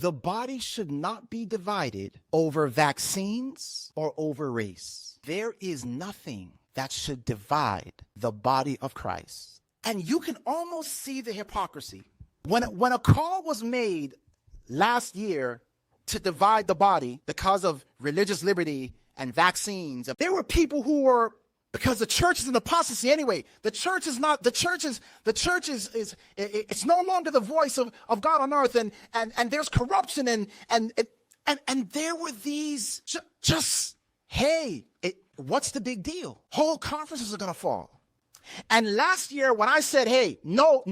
The body should not be divided over vaccines or over race. There is nothing that should divide the body of Christ. And you can almost see the hypocrisy. When a call was made last year to divide the body because of religious liberty and vaccines, there were people who were, because the church is an apostasy anyway. The church is it's no longer the voice of God on earth, and there's corruption and there were these what's the big deal? Whole conferences are gonna fall. And last year when I said, hey, no,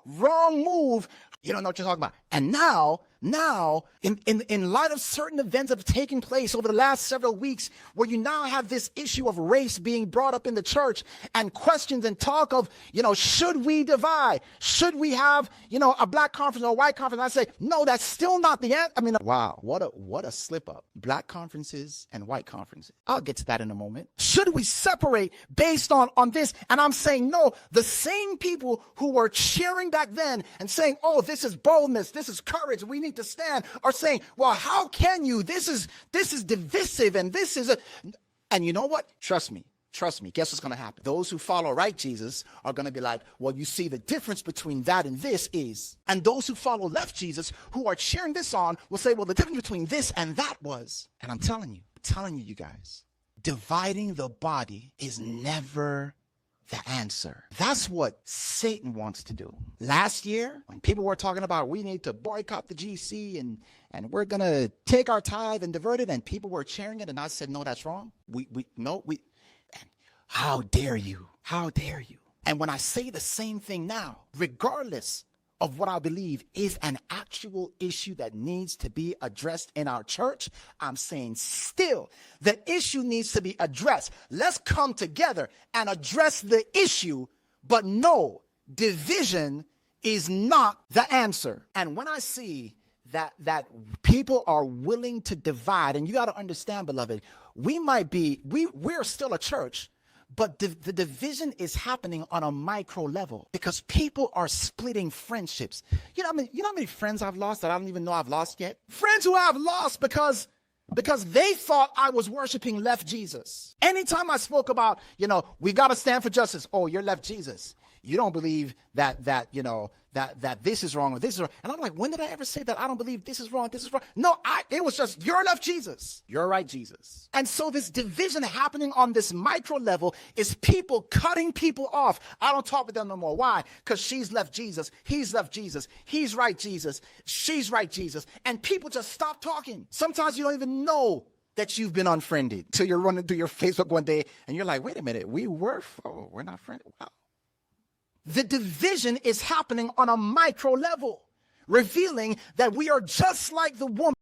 wrong move, you don't know what you're talking about. And now, in light of certain events that have taken place over the last several weeks, where you now have this issue of race being brought up in the church and questions and talk of, should we divide? Should we have, a black conference or a white conference? And I say, no, that's still not the end. I mean, wow, what a slip up. Black conferences and white conferences. I'll get to that in a moment. Should we separate based on this? And I'm saying, no, the same people who were cheering back then and saying, oh, this is boldness, this is courage, we need to stand, are saying, well, how can you? This is divisive, and this is and you know what? Trust me, guess what's going to happen? Those who follow right Jesus are going to be like, well, you see, the difference between that and this is, and those who follow left Jesus, who are cheering this on, will say, well, the difference between this and that was, and I'm telling you, you guys, dividing the body is never the answer. That's what Satan wants to do. Last year, when people were talking about we need to boycott the GC and we're going to take our tithe and divert it, and people were cheering it, and I said, no, that's wrong. How dare you? How dare you? And when I say the same thing now, regardless of what I believe is an actual issue that needs to be addressed in our church, I'm saying still the issue needs to be addressed. Let's come together and address the issue, but no, division is not the answer. And when I see that people are willing to divide, and you got to understand, beloved, we're still a church, but the division is happening on a micro level because people are splitting friendships. You know how many friends I've lost that I don't even know I've lost yet? Friends who I've lost because they thought I was worshiping left Jesus. Anytime I spoke about, we got to stand for justice. Oh, you're left Jesus. You don't believe that this is wrong or this is wrong. And I'm like, when did I ever say that? I don't believe this is wrong, this is wrong. No, it was just, you're left Jesus. You're right Jesus. And so this division happening on this micro level is people cutting people off. I don't talk with them no more. Why? Because she's left Jesus. He's left Jesus. He's right Jesus. She's right Jesus. And people just stop talking. Sometimes you don't even know that you've been unfriended till you're running through your Facebook one day and you're like, wait a minute, we're not friends. Wow. The division is happening on a micro level, revealing that we are just like the woman